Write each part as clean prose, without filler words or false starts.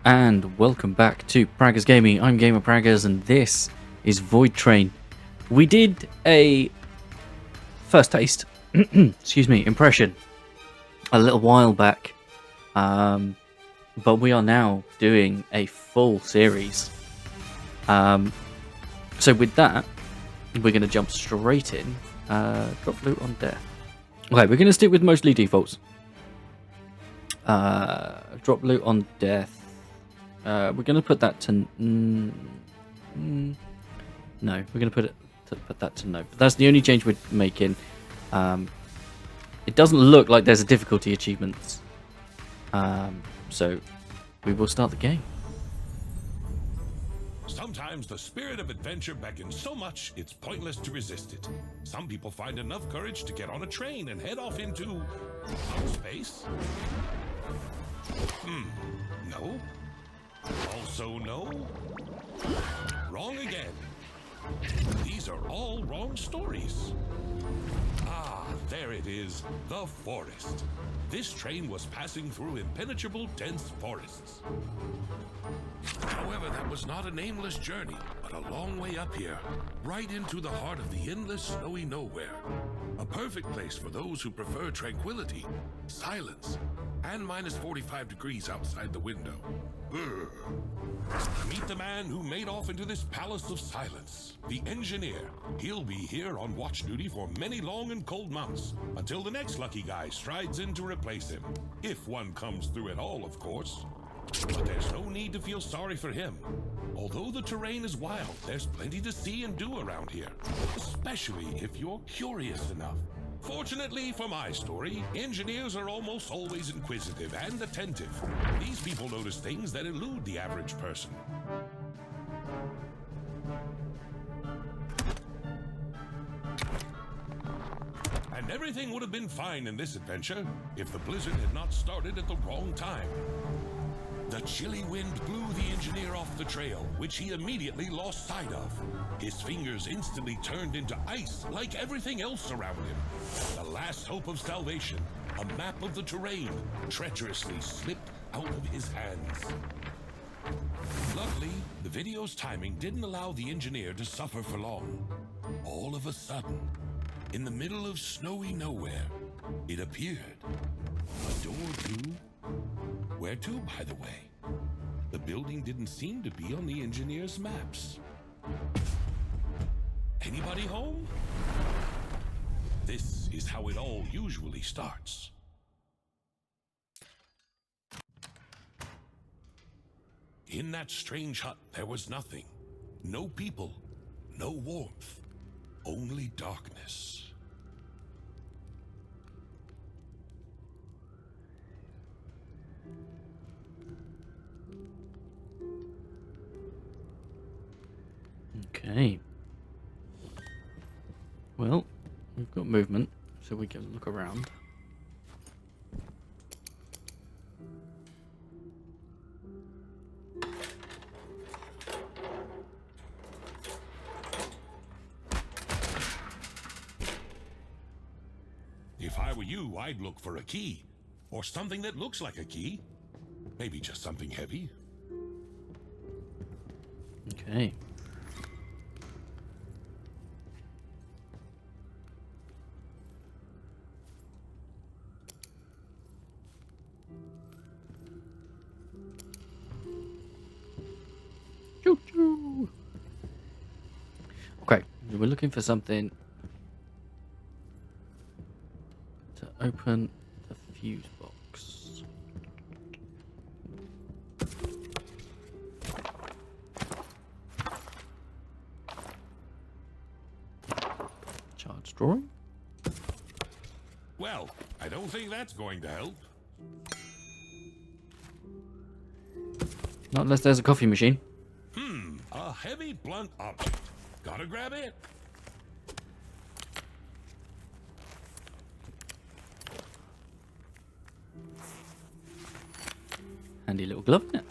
and welcome back to Praggers Gaming. I'm Gamer Praggers, and this is Voidtrain. We did a first taste, excuse me, impression a little while back, but we are now doing a full series. So with that, we're going to jump straight in. Drop loot on death. Okay, we're going to stick with mostly defaults. Drop loot on death. We're going to put that to no. We're going to put that to no. But that's the only change we're making. It doesn't look like there's a difficulty achievements. So we will start the game. Sometimes the spirit of adventure beckons so much it's pointless to resist it. Some people find enough courage to get on a train and head off into space. No. Also no. Wrong again. These are all wrong stories. Ah, there it is, the forest. This train was passing through impenetrable, dense forests. However, that was not a nameless journey, but a long way up here, right into the heart of the endless snowy nowhere. A perfect place for those who prefer tranquility, silence, and minus 45 degrees outside the window. Meet the man who made off into this palace of silence, the engineer. He'll be here on watch duty for many long and cold months, until the next lucky guy strides in to replace him. If one comes through at all, of course. But there's no need to feel sorry for him. Although the terrain is wild, there's plenty to see and do around here, especially if you're curious enough. Fortunately for my story, engineers are almost always inquisitive and attentive. These people notice things that elude the average person. And everything would have been fine in this adventure if the blizzard had not started at the wrong time. The chilly wind blew the engineer off the trail, which he immediately lost sight of. His fingers instantly turned into ice, like everything else around him. The last hope of salvation, a map of the terrain, treacherously slipped out of his hands. Luckily, the video's timing didn't allow the engineer to suffer for long. All of a sudden, in the middle of snowy nowhere, it appeared. A door to... Where to, by the way? The building didn't seem to be on the engineer's maps. Anybody home? This is how it all usually starts. In that strange hut, there was nothing. No people, no warmth, only darkness. Okay. Well, we've got movement, so we can look around. If I were you, I'd look for a key. Or something that looks like a key. Maybe just something heavy. Okay. Choo-choo. Okay, we're looking for something to open the fuse box. Charge drawing. Well, I don't think that's going to help. Not unless there's a coffee machine. A heavy blunt object. Gotta grab it. Handy little glove, isn't it?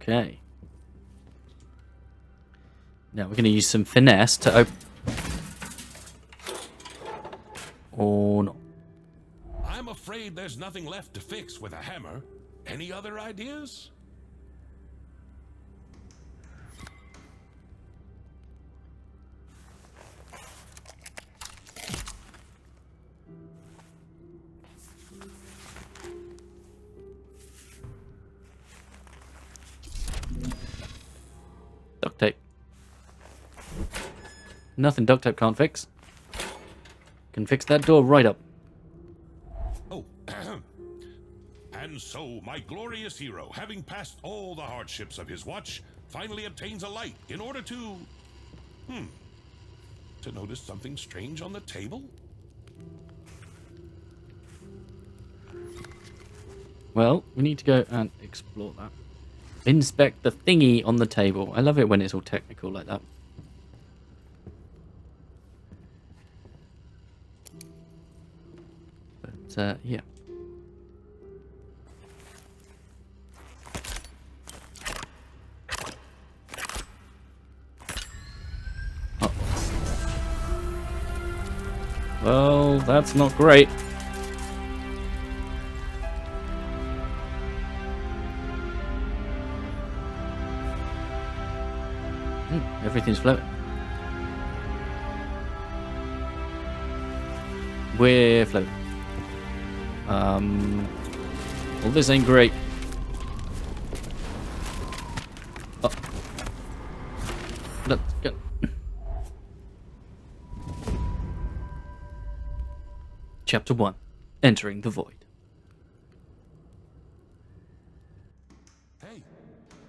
Okay. Now we're going to use some finesse to open... Or not. I'm I'm afraid there's nothing left to fix with a hammer. Any other ideas? Duct tape. Nothing duct tape can't fix. Can fix that door right up. Oh, and so my glorious hero, having passed all the hardships of his watch, finally obtains a light in order to notice something strange on the table? Well, we need to go and explore that. Inspect the thingy on the table. I love it when it's all technical like that. But, yeah. Oh. Well, that's not great. Everything's floating. We're floating. Well, this ain't great. Oh. Let's go. Chapter 1. Entering the Void. Hey,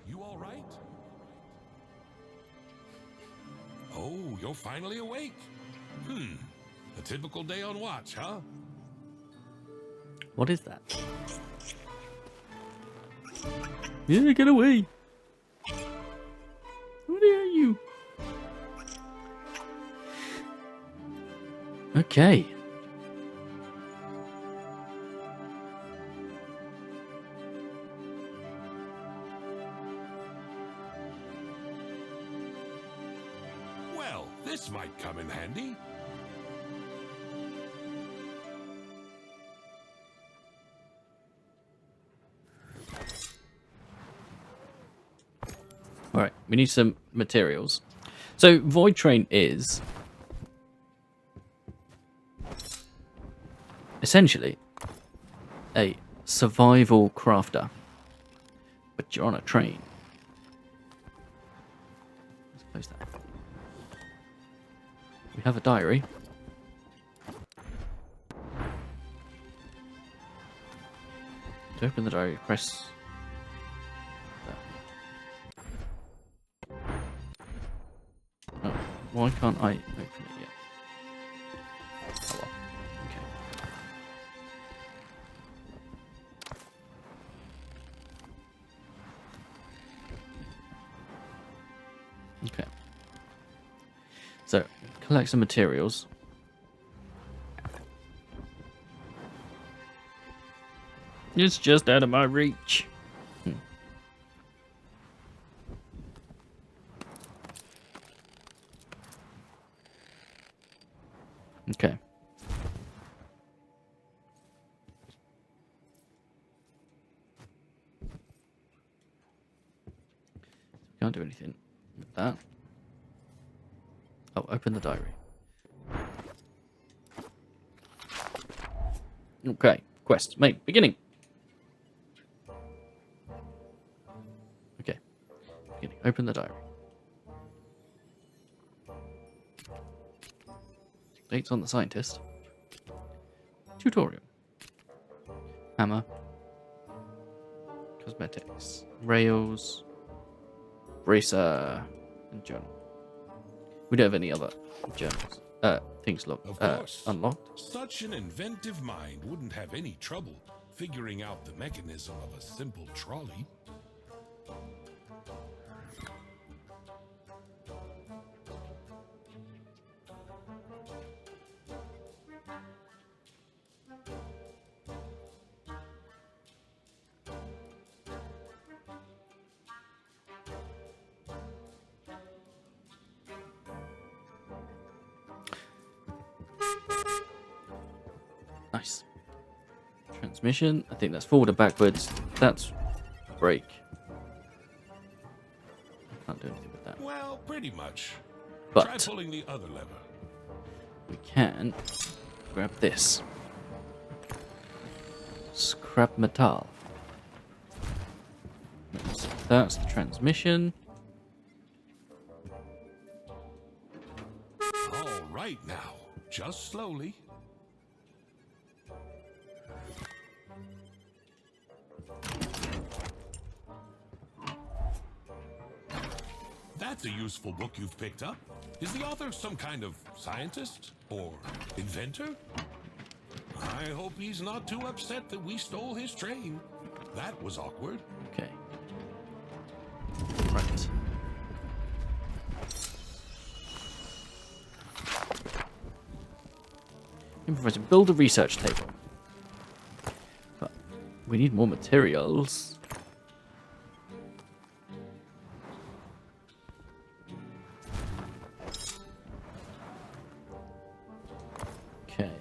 you all right? Oh, you're finally awake. A typical day on watch, huh? What is that? Yeah, get away. What are you? Okay. Well, this might come in handy. All right, we need some materials. So Voidtrain is essentially a survival crafter, but you're on a train. Let's close that. We have a diary. To open the diary, press. Oh, why can't I open it yet? Oh well. Okay. Okay. So, collect some materials. It's just out of my reach. Okay. Can't do anything with that. Oh, open the diary. Okay. Quest. Mate. Beginning. Okay. Beginning. Open the diary. Dates on the scientist. Tutorial. Hammer. Cosmetics. Rails. Bracer. And journal. We don't have any other journals. Things locked. Of course. Unlocked. Such an inventive mind wouldn't have any trouble figuring out the mechanism of a simple trolley. Nice. Transmission. I think that's forward and backwards. That's brake. Can't do anything with that. Well, pretty much. Try But pulling the other lever. we can grab this. Scrap metal. That's the transmission. All right now, just slowly. That's a useful book you've picked up. Is the author some kind of scientist or inventor? I hope he's not too upset that we stole his train. That was awkward. Okay. Right. Improvise and build a research table. But we need more materials. Okay.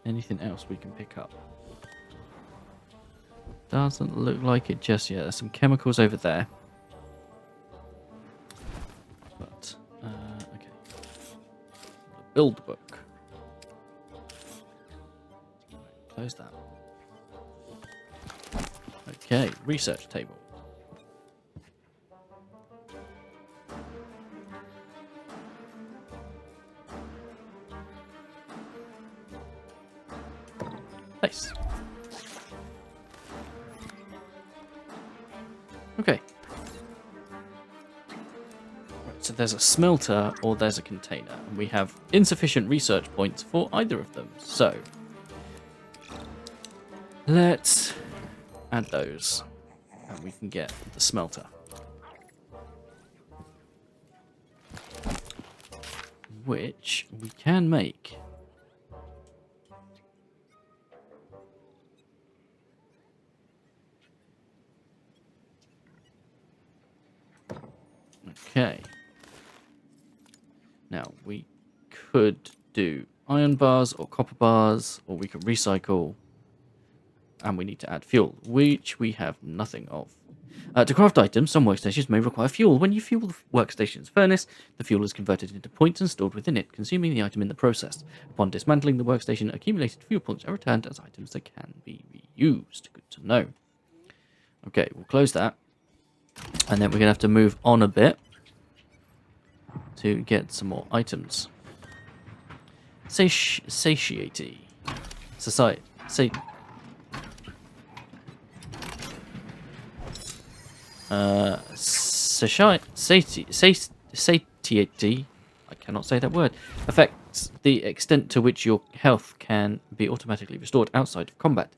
Anything else we can pick up? Doesn't look like it just yet. There's some chemicals over there. But, okay. Build book. Close that. Okay, research table. Nice. Okay. Right, so there's a smelter or there's a container, and we have insufficient research points for either of them. So let's add those, and we can get the smelter, which we can make. Okay. Now, we could do iron bars or copper bars, or we could recycle, and we need to add fuel, which we have nothing of. To craft items, some workstations may require fuel. When you fuel the workstation's furnace, the fuel is converted into points and stored within it, consuming the item in the process. Upon dismantling the workstation, accumulated fuel points are returned as items that can be reused. Good to know. Okay, we'll close that. And then we're going to have to move on a bit to get some more items. Satiety. Society. Satiety. I cannot say that word. Affects the extent to which your health can be automatically restored outside of combat.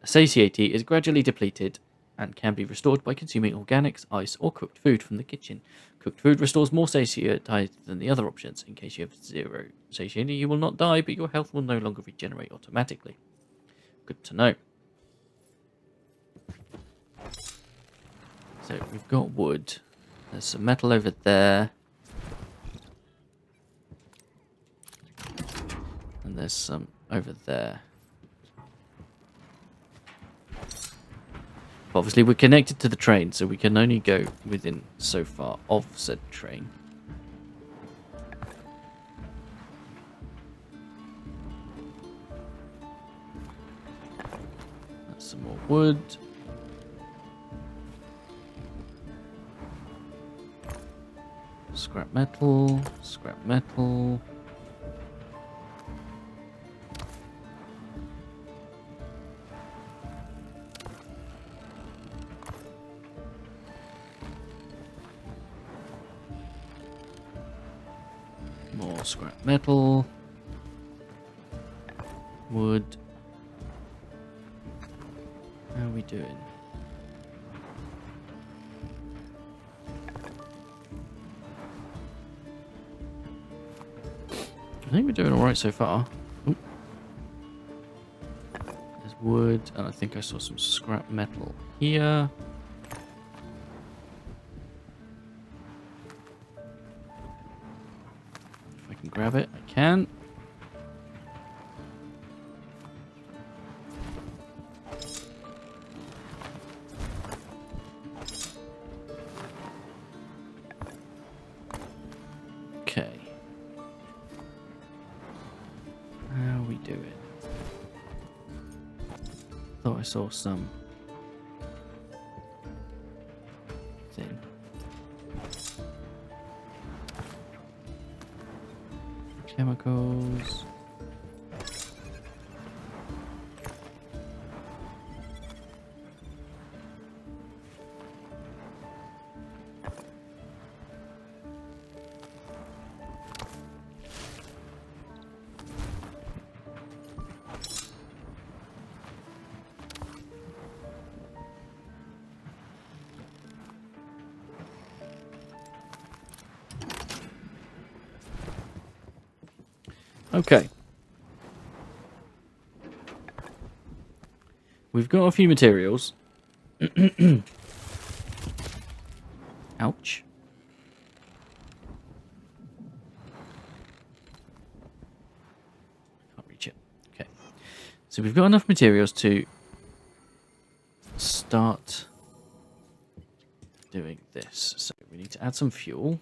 Satiety is gradually depleted and can be restored by consuming organics, ice, or cooked food from the kitchen. Cooked food restores more satiety than the other options. In case you have 0 satiety, you will not die, but your health will no longer regenerate automatically. Good to know. So we've got wood. There's some metal over there. And there's some over there. Obviously, we're connected to the train, so we can only go within so far of said train. That's some more wood. Scrap metal, scrap metal. More scrap metal. Wood. How are we doing? I think we're doing alright so far. Oop. There's wood, and I think I saw some scrap metal here. If I can grab it, I can. Okay. How we do it? Thought I saw some thing. Chemicals. Okay. We've got a few materials. Ouch. Can't reach it. Okay. So we've got enough materials to start doing this. So we need to add some fuel.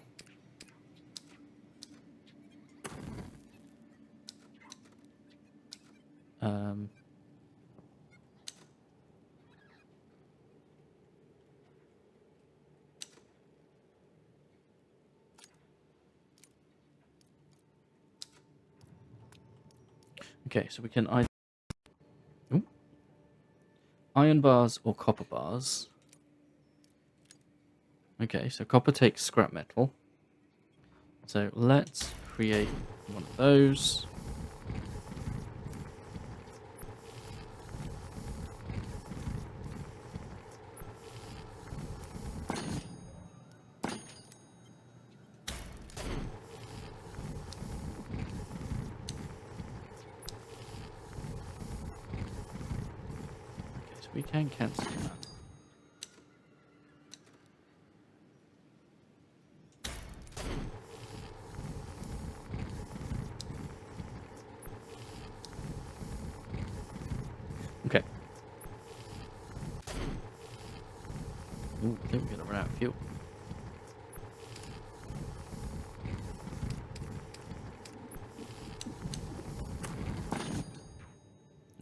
Okay, so we can either iron bars or copper bars. Okay, so copper takes scrap metal. So let's create one of those. We can cancel that. Okay. Ooh, I think we're going to run out of fuel.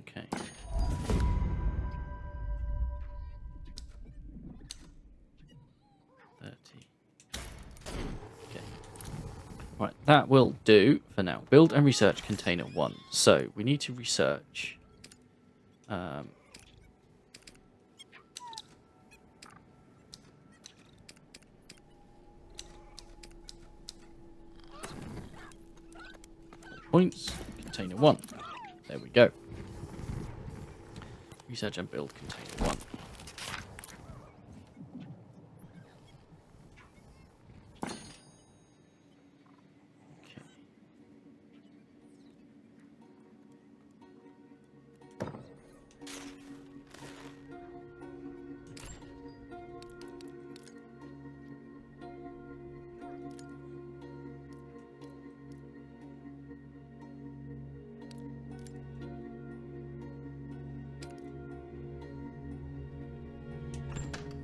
Okay. Okay. Right, that will do for now. Build and research container 1. So we need to research. Points, container 1. There we go. Research and build container 1.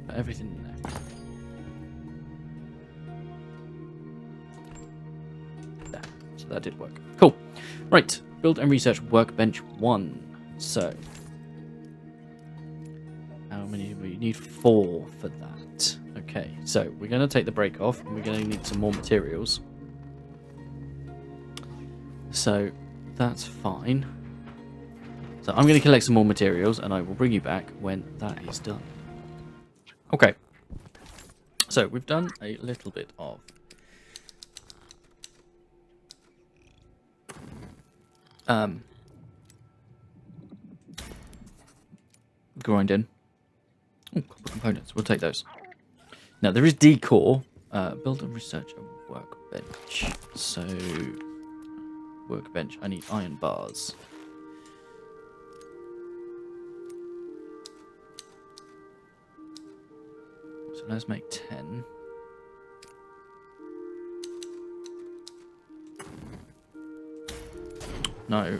Put everything in there. There. So that did work. Cool. Right. Build and research workbench 1. So how many do we need? 4 for that. Okay. So we're going to take the break off and we're going to need some more materials. So that's fine. So I'm going to collect some more materials and I will bring you back when that is done. Okay. So we've done a little bit of grinding. Oh, copper components. We'll take those. Now there is decor. Build and research a workbench. So workbench. I need iron bars. So let's make 10. No.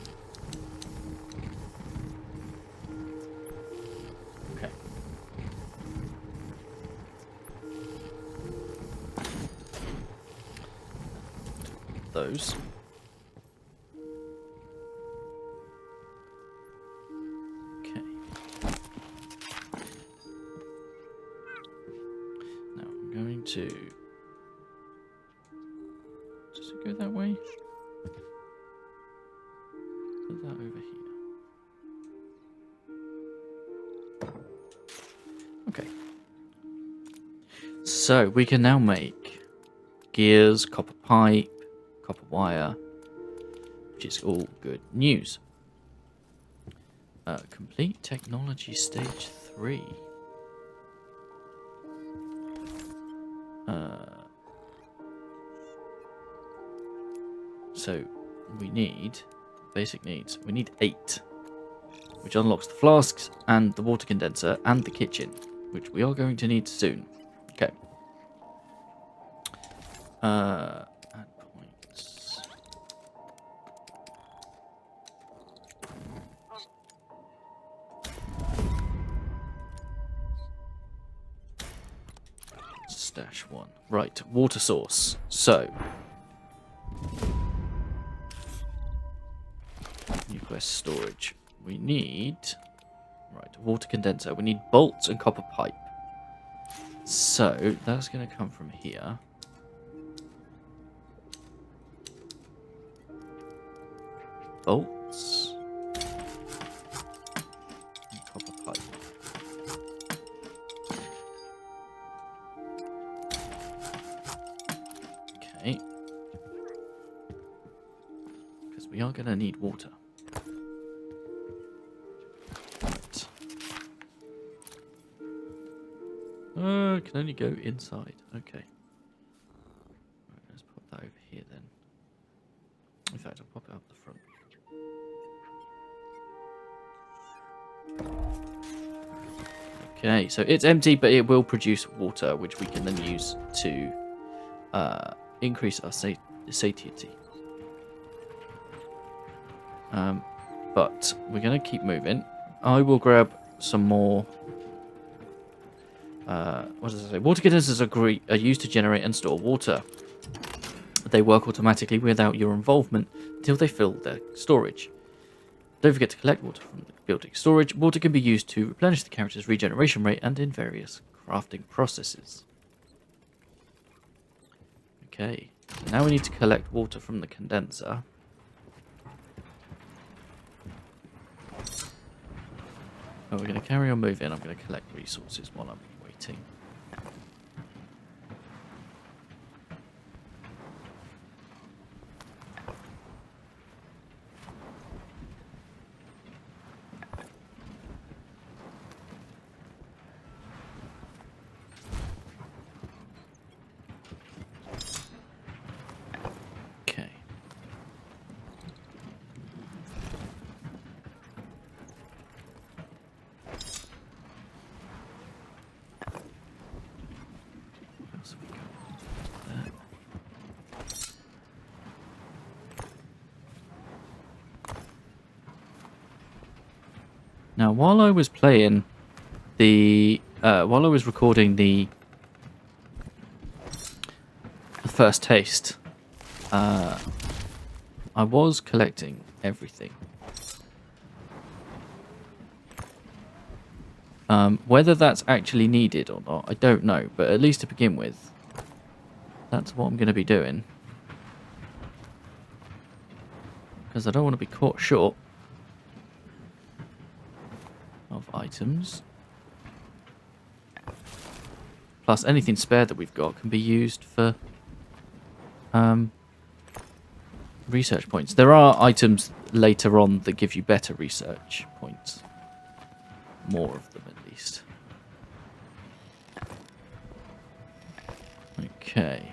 those. Okay. Now I'm going to... Does it go that way? Put that over here. Okay. So we can now make gears, copper pipe, copper wire, which is all good news. Complete technology stage 3. So we need basic needs. We need 8, which unlocks the flasks and the water condenser and the kitchen, which we are going to need soon. Okay. Add points. Stash 1. Right, water source. So nuclear storage. We need... Right, water condenser. We need bolts and copper pipe. So that's going to come from here. Bolts. And copper pipe. Okay. Because we are going to need water. Can only go inside. Okay. Right, let's pop that over here then. In fact, I'll pop it up the front. Okay, so it's empty, but it will produce water, which we can then use to increase our satiety. But we're going to keep moving. I will grab some more... what does it say? Water condensers are used to generate and store water. They work automatically without your involvement until they fill their storage. Don't forget to collect water from the building storage. Water can be used to replenish the character's regeneration rate and in various crafting processes. Okay, so now we need to collect water from the condenser. Oh, we're going to carry on moving. I'm going to collect resources while I'm waiting. Okay. Now, while I was playing while I was recording the first taste, I was collecting everything. Whether that's actually needed or not, I don't know, but at least to begin with, that's what I'm going to be doing. Because I don't want to be caught short of items. Plus, anything spare that we've got can be used for research points. There are items later on that give you better research points. More of them, at least. Okay.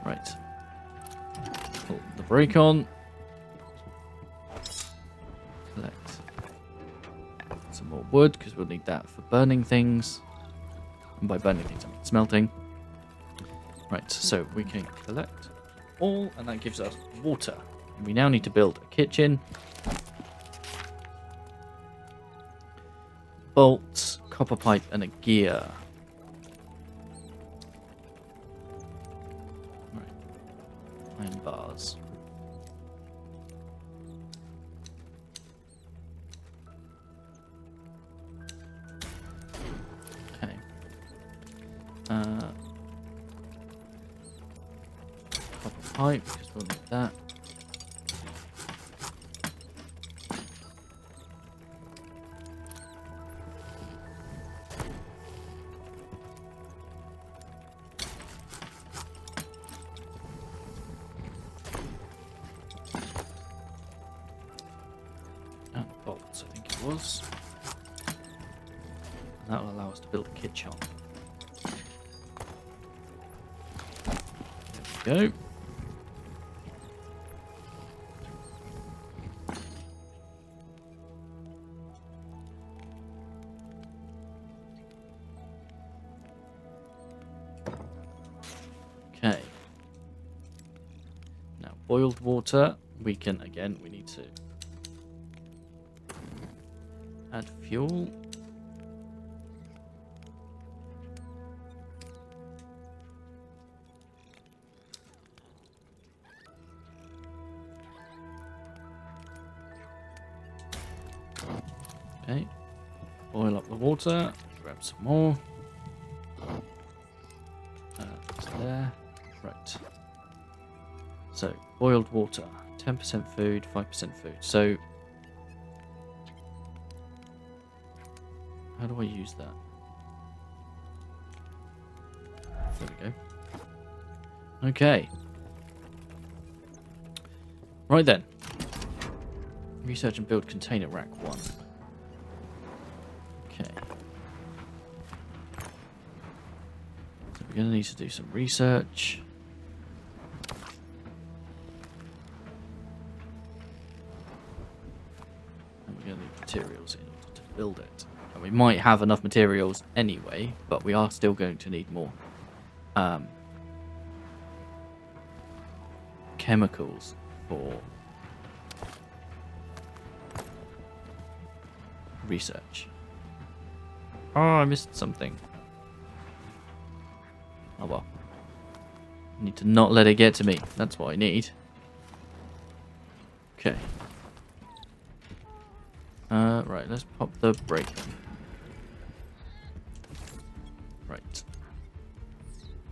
Right. Pull the brake on. Collect some more wood, because we'll need that for burning things. And by burning things, I mean smelting. Right, so we can collect all, and that gives us water. And we now need to build a kitchen. Bolts, copper pipe, and a gear. Right. Iron bar. pipe because we'll need that. And bolts, I think it was. And that will allow us to build a kitchen. There we go. Okay. Now, boiled water, we can, again, we need to add fuel. Okay. Boil up the water, grab some more. It's there. Right. So, boiled water. 10% food, 5% food. So, how do I use that? There we go. Okay. Right then. Research and build container rack 1. Okay. So we're going to need to do some research. And we're going to need materials in order to build it. And we might have enough materials anyway, but we are still going to need more chemicals for research. Oh, I missed something. Oh well. I need to not let it get to me. That's what I need. Okay. Right, let's pop the brake on. Right.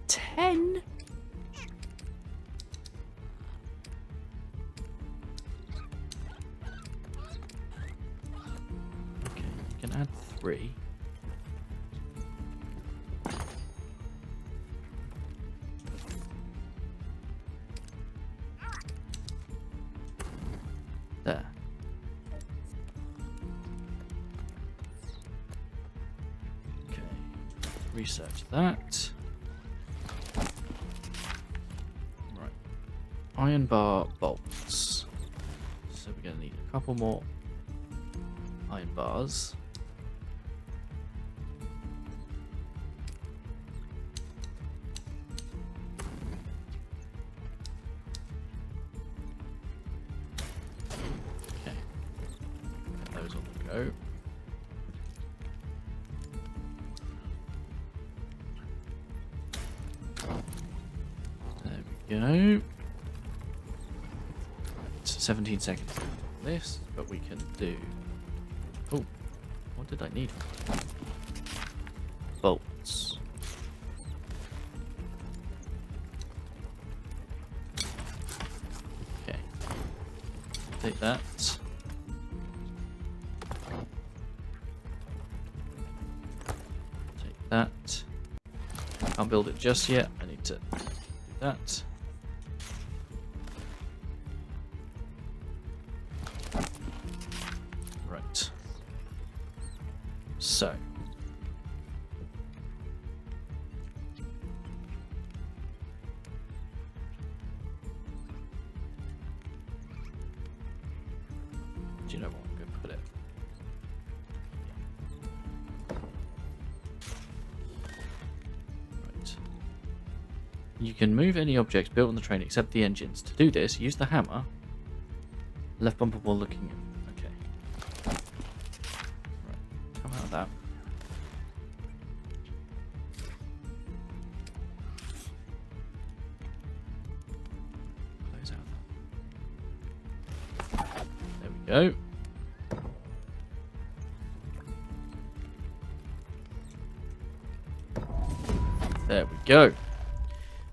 10? Okay, you can add 3. There. Okay. Research that. Right. Iron bar bolts. So we're going to need a couple more iron bars. Okay. Get those on the go. There we go. It's 17 seconds on this, but we can do... Oh, what did I need? Bolts. Okay. Take that. Take that. Can't build it just yet. I need to do that. Right. So. Do you know what? I'm going to put it. Right. You can move any objects built on the train except the engines. To do this, use the hammer. Left bumper while looking. Okay. Right. Come out of that. Close out that. There we go. There we go.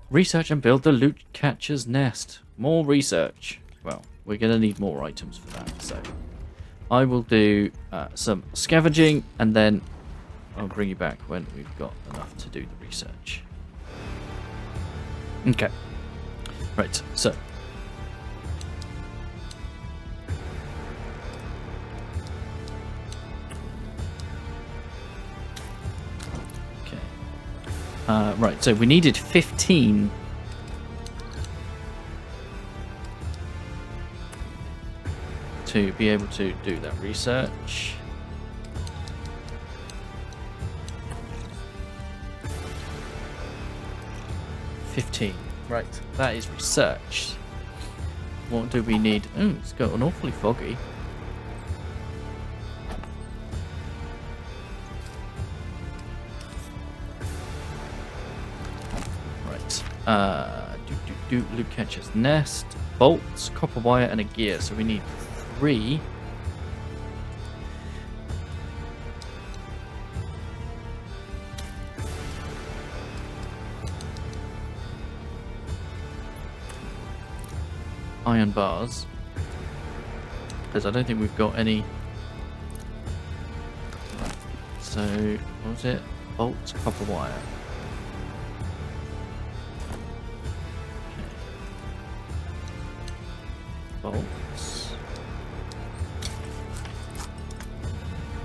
Research and build the loot catcher's nest. More research. Well, we're going to need more items for that, so I will do some scavenging, and then I'll bring you back when we've got enough to do the research. Okay. Right, so right, so we needed 15 to be able to do that research. Right, that is research. What do we need? Oh, it's gotten awfully foggy. Loot catcher's nest, bolts, copper wire, and a gear. So we need 3. Iron bars, because I don't think we've got any. So what was it? Bolts, copper wire. Bolts,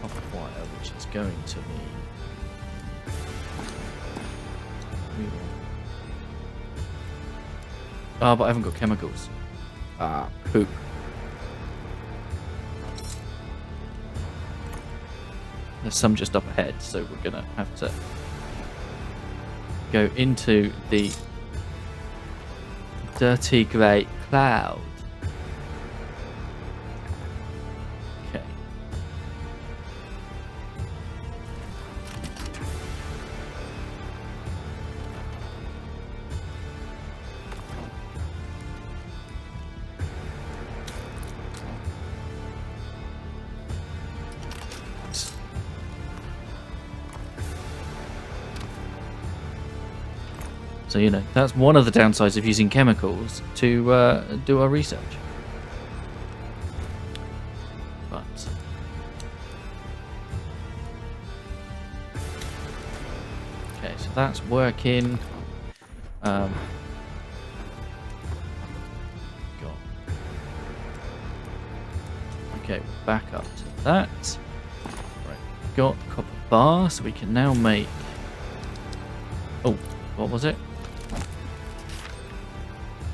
copper wire, which is going to be. Oh, but I haven't got chemicals. Ah, poop. There's some just up ahead, so we're gonna have to go into the dirty grey cloud. Okay. So, you know, that's one of the downsides of using chemicals to do our research. But okay, so that's working. Got okay, we're back up to that. Right, got copper bar, so we can now make. Oh, what was it?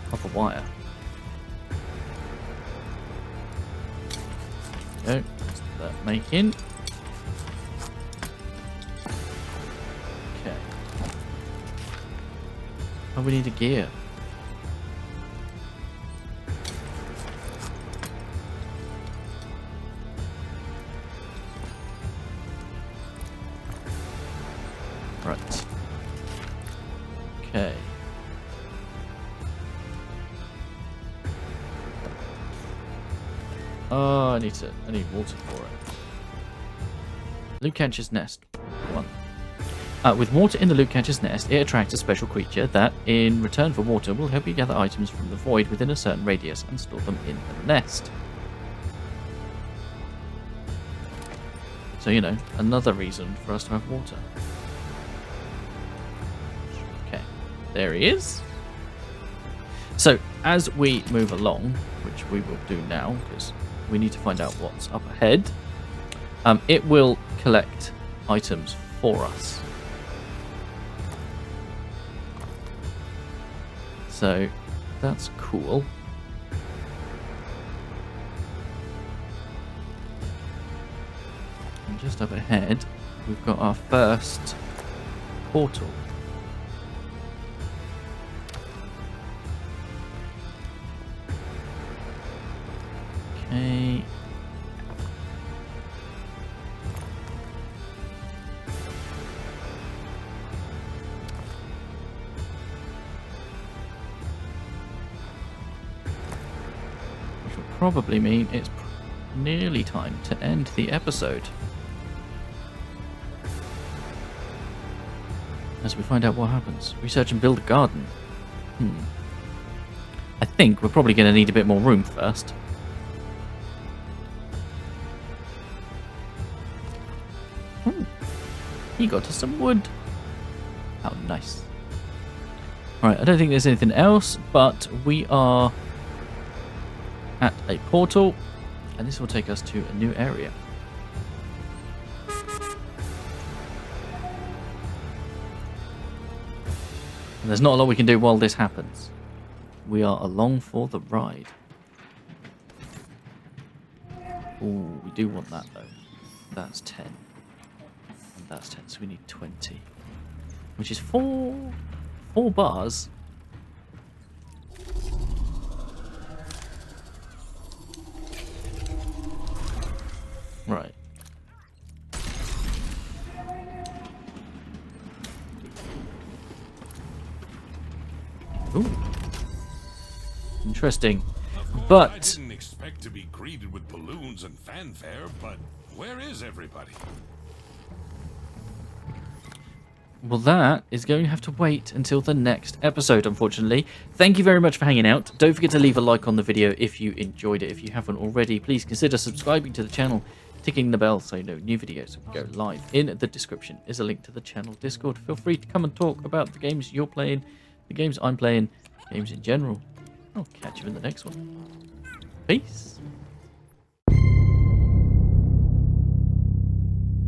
Copper wire. There we go. That's that making. Okay. Oh, we need a gear. Right. Okay. Oh, I need water for it. Loot catcher's nest. 1. With water in the loot catcher's nest, it attracts a special creature that, in return for water, will help you gather items from the void within a certain radius and store them in the nest. So, you know, another reason for us to have water. Okay, there he is. So, as we move along, which we will do now, because we need to find out what's up ahead, it will collect items for us. So that's cool. And just up ahead, we've got our first portal. Okay. Which will probably mean it's nearly time to end the episode. As we find out what happens. Research and build a garden. I think we're probably going to need a bit more room first. Ooh, he got us some wood. How nice. Alright, I don't think there's anything else, but we are at a portal, and this will take us to a new area. And there's not a lot we can do while this happens. We are along for the ride. Ooh, we do want that though. That's 10. And that's 10, so we need 20. Which is 4 bars. Right. Ooh. Interesting. But I didn't expect to be greeted with balloons and fanfare, but where is everybody? well, that is going to have to wait until the next episode, unfortunately. Thank you very much for hanging out. Don't forget to leave a like on the video if you enjoyed it. If you haven't already, please consider subscribing to the channel, ticking the bell so you know new videos go live. In the description is a link to the channel Discord. Feel free to come and talk about the games you're playing, the games I'm playing, games in general. I'll catch you in the next one. Peace.